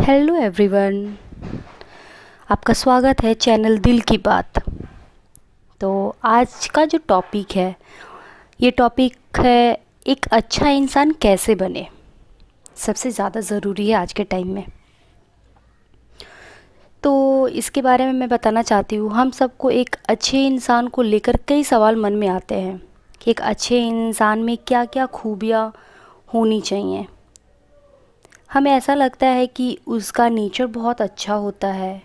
Hello everyone, आपका स्वागत है चैनल दिल की बात। तो आज का जो टॉपिक है, ये टॉपिक है एक अच्छा इंसान कैसे बने। सबसे ज़्यादा ज़रूरी है आज के टाइम में। तो इसके बारे में मैं बताना चाहती हूँ। हम सबको एक अच्छे इंसान को लेकर कई सवाल मन में आते हैं कि एक अच्छे इंसान में क्या क्या खूबियाँ होनी चाहिए। हमें ऐसा लगता है कि उसका नेचर बहुत अच्छा होता है,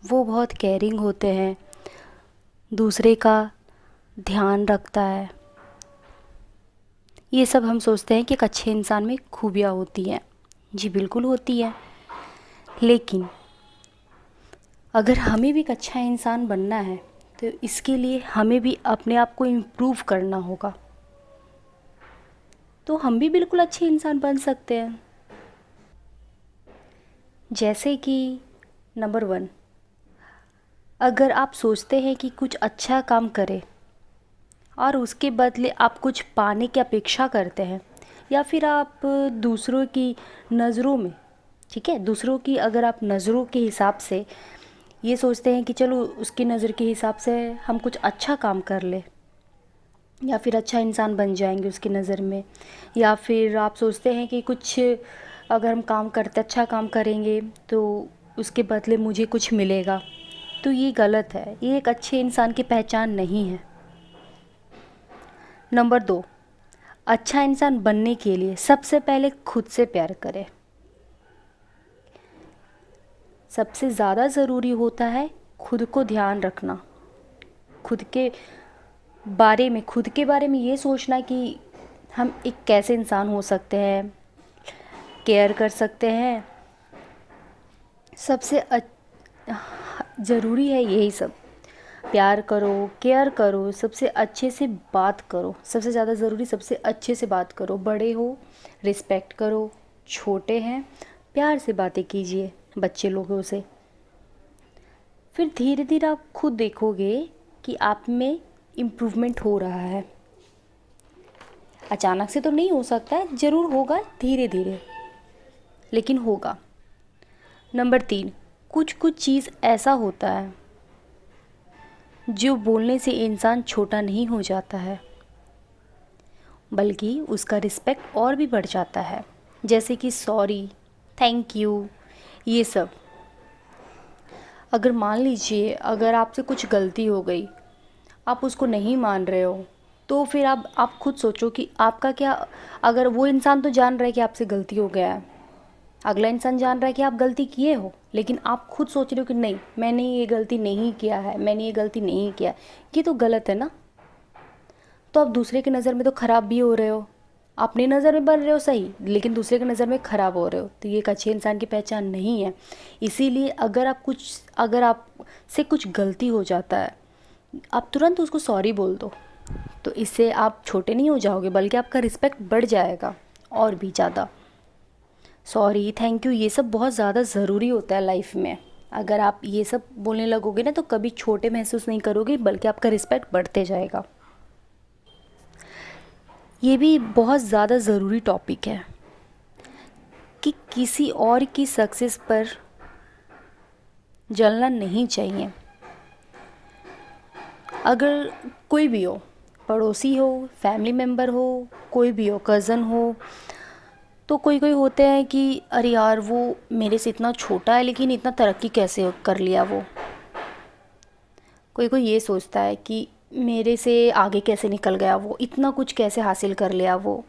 वो बहुत केयरिंग होते हैं, दूसरे का ध्यान रखता है। ये सब हम सोचते हैं कि एक अच्छे इंसान में खूबियाँ होती हैं। जी बिल्कुल होती है, लेकिन अगर हमें भी एक अच्छा इंसान बनना है तो इसके लिए हमें भी अपने आप को इम्प्रूव करना होगा। तो हम भी बिल्कुल अच्छे इंसान बन सकते हैं। जैसे कि नंबर 1, अगर आप सोचते हैं कि कुछ अच्छा काम करें और उसके बदले आप कुछ पाने की अपेक्षा करते हैं, या फिर आप दूसरों की नज़रों में, ठीक है, दूसरों की अगर आप नज़रों के हिसाब से ये सोचते हैं कि चलो उसकी नज़र के हिसाब से हम कुछ अच्छा काम कर ले या फिर अच्छा इंसान बन जाएंगे उसकी नज़र में, या फिर आप सोचते हैं कि कुछ अगर हम काम करते अच्छा काम करेंगे तो उसके बदले मुझे कुछ मिलेगा, तो ये गलत है। ये एक अच्छे इंसान की पहचान नहीं है। नंबर 2, अच्छा इंसान बनने के लिए सबसे पहले खुद से प्यार करें। सबसे ज़्यादा ज़रूरी होता है खुद को ध्यान रखना, खुद के बारे में ये सोचना कि हम एक कैसे इंसान हो सकते हैं, केयर कर सकते हैं। सबसे ज़रूरी है यही सब। प्यार करो, केयर करो, सबसे अच्छे से बात करो। सबसे ज़्यादा ज़रूरी सबसे अच्छे से बात करो। बड़े हो रिस्पेक्ट करो, छोटे हैं प्यार से बातें कीजिए बच्चे लोगों से। फिर धीरे धीरे आप खुद देखोगे कि आप में इम्प्रूवमेंट हो रहा है। अचानक से तो नहीं हो सकता है, ज़रूर होगा धीरे धीरे, लेकिन होगा। नंबर 3, कुछ कुछ चीज़ ऐसा होता है जो बोलने से इंसान छोटा नहीं हो जाता है, बल्कि उसका रिस्पेक्ट और भी बढ़ जाता है। जैसे कि सॉरी, थैंक यू, ये सब। अगर मान लीजिए अगर आपसे कुछ गलती हो गई, आप उसको नहीं मान रहे हो, तो फिर आप खुद सोचो कि आपका क्या। अगर वो इंसान तो जान रहा है कि आपसे गलती हो गया है, अगला इंसान जान रहा है कि आप गलती किए हो, लेकिन आप खुद सोच रहे हो कि नहीं मैंने ये गलती नहीं किया है, मैंने ये गलती नहीं किया, ये तो गलत है ना। तो आप दूसरे की नज़र में तो ख़राब भी हो रहे हो, अपनी नज़र में बन रहे हो सही, लेकिन दूसरे की नज़र में ख़राब हो रहे हो। तो ये एक अच्छे इंसान की पहचान नहीं है। इसीलिए अगर आप से कुछ गलती हो जाता है, आप तुरंत उसको सॉरी बोल दो। तो इससे आप छोटे नहीं हो जाओगे, बल्कि आपका रिस्पेक्ट बढ़ जाएगा और भी ज़्यादा। सॉरी, थैंक यू, ये सब बहुत ज़्यादा ज़रूरी होता है लाइफ में। अगर आप ये सब बोलने लगोगे ना, तो कभी छोटे महसूस नहीं करोगे, बल्कि आपका रिस्पेक्ट बढ़ते जाएगा। ये भी बहुत ज़्यादा ज़रूरी टॉपिक है कि किसी और की सक्सेस पर जलना नहीं चाहिए। अगर कोई भी हो, पड़ोसी हो, फैमिली मेम्बर हो, कोई भी हो, कज़न हो, तो कोई कोई होते हैं कि अरे यार वो मेरे से इतना छोटा है लेकिन इतना तरक्की कैसे कर लिया वो। कोई कोई ये सोचता है कि मेरे से आगे कैसे निकल गया वो, इतना कुछ कैसे हासिल कर लिया वो।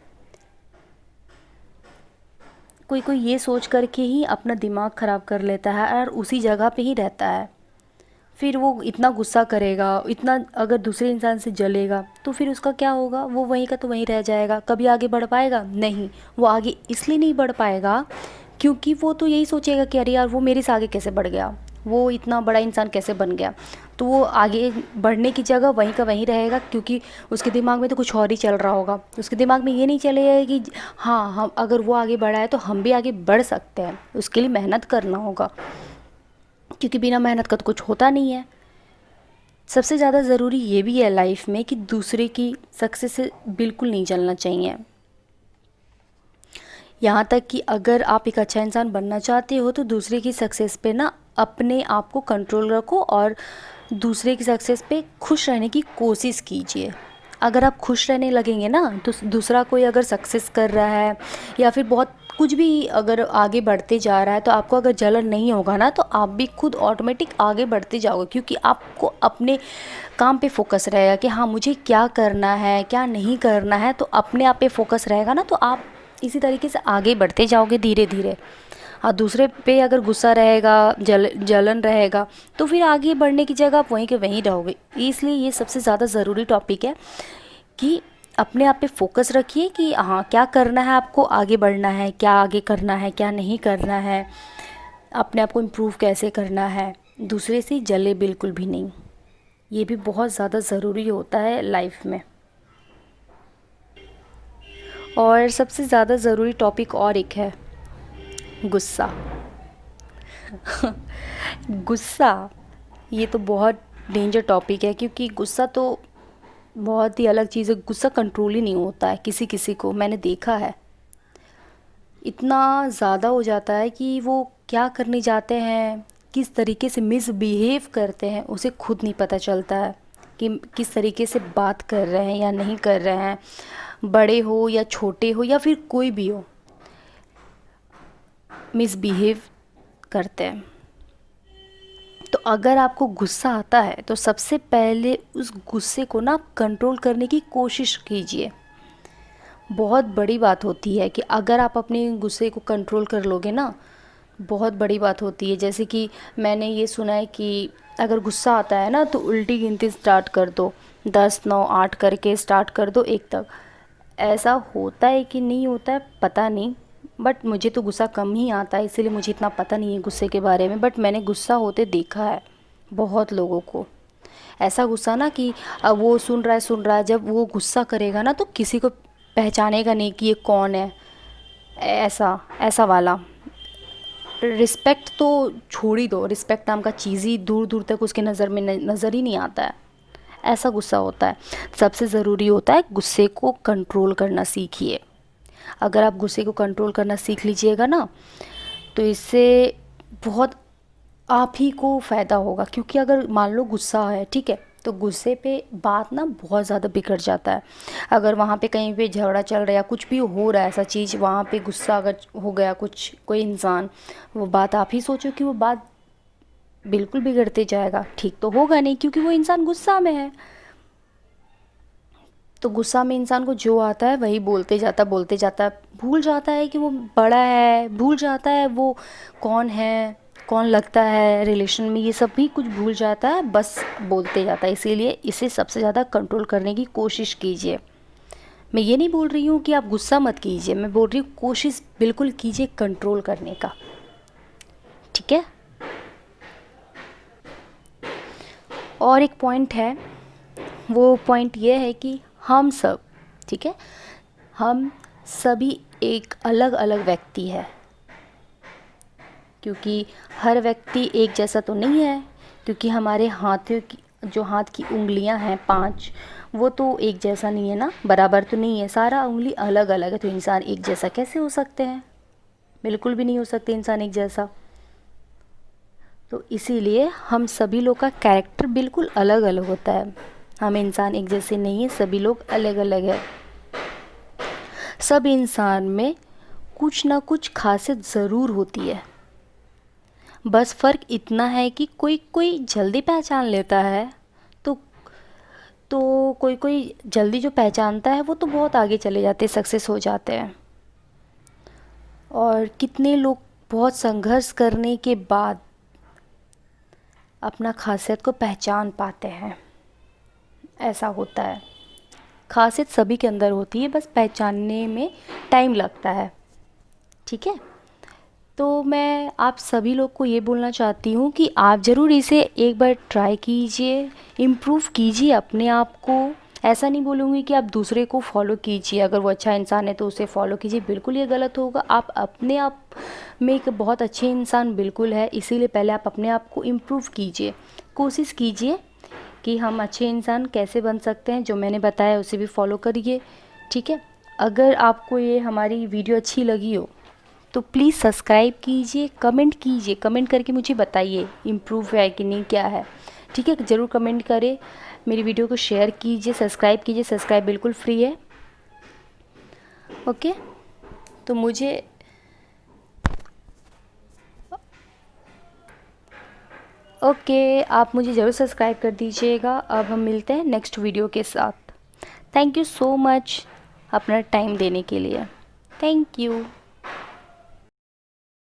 कोई कोई ये सोच करके ही अपना दिमाग ख़राब कर लेता है और उसी जगह पे ही रहता है। फिर वो इतना गुस्सा करेगा, इतना अगर दूसरे इंसान से जलेगा, तो फिर उसका क्या होगा, वो वहीं का तो वहीं रह जाएगा। कभी आगे बढ़ पाएगा नहीं। वो आगे इसलिए नहीं बढ़ पाएगा क्योंकि वो तो यही सोचेगा कि अरे यार वो मेरे से आगे कैसे बढ़ गया, वो इतना बड़ा इंसान कैसे बन गया। तो वो आगे बढ़ने की जगह वहीं का वहीं रहेगा, क्योंकि उसके दिमाग में तो कुछ और ही चल रहा होगा। उसके दिमाग में ये नहीं चलेगा कि हाँ, हम अगर वो आगे बढ़ा है तो हम भी आगे बढ़ सकते हैं। उसके लिए मेहनत करना होगा, क्योंकि बिना मेहनत का तो कुछ होता नहीं है। सबसे ज़्यादा ज़रूरी ये भी है लाइफ में कि दूसरे की सक्सेस से बिल्कुल नहीं जलना चाहिए। यहाँ तक कि अगर आप एक अच्छा इंसान बनना चाहते हो तो दूसरे की सक्सेस पे ना अपने आप को कंट्रोल रखो और दूसरे की सक्सेस पे खुश रहने की कोशिश कीजिए। अगर आप खुश रहने लगेंगे ना तो दूसरा कोई अगर सक्सेस कर रहा है या फिर बहुत कुछ भी अगर आगे बढ़ते जा रहा है तो आपको अगर जलन नहीं होगा ना तो आप भी खुद ऑटोमेटिक आगे बढ़ते जाओगे, क्योंकि आपको अपने काम पे फोकस रहेगा कि हाँ मुझे क्या करना है क्या नहीं करना है, तो अपने आप पे फोकस रहेगा ना तो आप इसी तरीके से आगे बढ़ते जाओगे धीरे धीरे। हाँ, दूसरे पे अगर गुस्सा रहेगा, जलन रहेगा तो फिर आगे बढ़ने की जगह आप वहीं के वहीं रहोगे। इसलिए ये सबसे ज़्यादा ज़रूरी टॉपिक है कि अपने आप पे फोकस रखिए कि हाँ क्या करना है, आपको आगे बढ़ना है, क्या आगे करना है क्या नहीं करना है, अपने आप को इम्प्रूव कैसे करना है। दूसरे से जले बिल्कुल भी नहीं, ये भी बहुत ज़्यादा ज़रूरी होता है लाइफ में। और सबसे ज़्यादा ज़रूरी टॉपिक और एक है, गुस्सा। गुस्सा ये तो बहुत डेंजर टॉपिक है, क्योंकि गुस्सा तो बहुत ही अलग चीज़ है। गुस्सा कंट्रोल ही नहीं होता है किसी किसी को, मैंने देखा है इतना ज़्यादा हो जाता है कि वो क्या करने जाते हैं, किस तरीके से मिसबिहेव करते हैं उसे खुद नहीं पता चलता है कि किस तरीके से बात कर रहे हैं या नहीं कर रहे हैं, बड़े हो या छोटे हो या फिर कोई भी हो, मिसबिहेव करते हैं। तो अगर आपको गुस्सा आता है तो सबसे पहले उस गुस्से को ना कंट्रोल करने की कोशिश कीजिए। बहुत बड़ी बात होती है कि अगर आप अपने गुस्से को कंट्रोल कर लोगे ना, बहुत बड़ी बात होती है। जैसे कि मैंने ये सुना है कि अगर गुस्सा आता है ना तो उल्टी गिनती स्टार्ट कर दो, 10 9 8 करके स्टार्ट कर दो 1 तक। ऐसा होता है कि नहीं होता है पता नहीं, बट मुझे तो गुस्सा कम ही आता है, इसीलिए मुझे इतना पता नहीं है गुस्से के बारे में। बट मैंने गुस्सा होते देखा है बहुत लोगों को। ऐसा गुस्सा ना कि अब वो सुन रहा है, जब वो गुस्सा करेगा ना तो किसी को पहचानेगा नहीं कि ये कौन है। ऐसा ऐसा वाला रिस्पेक्ट तो छोड़ ही दो, रिस्पेक्ट नाम का चीज़ ही दूर दूर तक उसके नज़र में नज़र ही नहीं आता है। ऐसा गुस्सा होता है। सबसे ज़रूरी होता है गुस्से को कंट्रोल करना सीखिए। अगर आप गुस्से को कंट्रोल करना सीख लीजिएगा ना तो इससे बहुत आप ही को फ़ायदा होगा। क्योंकि अगर मान लो गुस्सा है, ठीक है, तो गुस्से पे बात ना बहुत ज़्यादा बिगड़ जाता है। अगर वहाँ पे कहीं पे झगड़ा चल रहा है या कुछ भी हो रहा है ऐसा चीज़, वहाँ पे गुस्सा अगर हो गया कुछ कोई इंसान, वो बात आप ही सोचो कि वो बात बिल्कुल बिगड़ते जाएगा, ठीक तो होगा नहीं, क्योंकि वो इंसान गुस्सा में है। तो गुस्सा में इंसान को जो आता है वही बोलते जाता है, भूल जाता है कि वो बड़ा है, भूल जाता है वो कौन है, कौन लगता है रिलेशन में, ये सब भी कुछ भूल जाता है, बस बोलते जाता है। इसीलिए इसे सबसे ज़्यादा कंट्रोल करने की कोशिश कीजिए। मैं ये नहीं बोल रही हूँ कि आप गुस्सा मत कीजिए, मैं बोल रही हूँ कोशिश बिल्कुल कीजिए कंट्रोल करने का, ठीक है। और एक पॉइंट है, वो पॉइंट ये है कि हम सब, ठीक है, हम सभी एक अलग अलग व्यक्ति है। क्योंकि हर व्यक्ति एक जैसा तो नहीं है, क्योंकि हमारे हाथों की जो हाथ की उंगलियां हैं 5, वो तो एक जैसा नहीं है ना, बराबर तो नहीं है, सारा उंगली अलग अलग है। तो इंसान एक जैसा कैसे हो सकते हैं, बिल्कुल भी नहीं हो सकते इंसान एक जैसा। तो इसीलिए हम सभी लोग का कैरेक्टर बिल्कुल अलग अलग होता है। हम इंसान एक जैसे नहीं है, सभी लोग अलग अलग है। सब इंसान में कुछ ना कुछ खासियत ज़रूर होती है, बस फ़र्क इतना है कि कोई कोई जल्दी पहचान लेता है, तो कोई कोई जल्दी जो पहचानता है वो तो बहुत आगे चले जाते हैं, सक्सेस हो जाते हैं। और कितने लोग बहुत संघर्ष करने के बाद अपना खासियत को पहचान पाते हैं। ऐसा होता है, खासियत सभी के अंदर होती है, बस पहचानने में टाइम लगता है, ठीक है। तो मैं आप सभी लोग को ये बोलना चाहती हूँ कि आप ज़रूर इसे एक बार ट्राई कीजिए, इम्प्रूव कीजिए अपने आप को। ऐसा नहीं बोलूँगी कि आप दूसरे को फॉलो कीजिए, अगर वो अच्छा इंसान है तो उसे फॉलो कीजिए, बिल्कुल ये गलत होगा। आप अपने आप में एक बहुत अच्छे इंसान बिल्कुल है, इसीलिए पहले आप अपने आप को इम्प्रूव कीजिए, कोशिश कीजिए कि हम अच्छे इंसान कैसे बन सकते हैं। जो मैंने बताया उसे भी फॉलो करिए, ठीक है। अगर आपको ये हमारी वीडियो अच्छी लगी हो तो प्लीज़ सब्सक्राइब कीजिए, कमेंट कीजिए, कमेंट करके मुझे बताइए इम्प्रूव है कि नहीं, क्या है। ठीक है, ज़रूर कमेंट करें, मेरी वीडियो को शेयर कीजिए, सब्सक्राइब कीजिए, सब्सक्राइब बिल्कुल फ्री है। ओके, तो मुझे ओके, आप मुझे ज़रूर सब्सक्राइब कर दीजिएगा। अब हम मिलते हैं नेक्स्ट वीडियो के साथ। थैंक यू सो मच अपना टाइम देने के लिए। Thank you.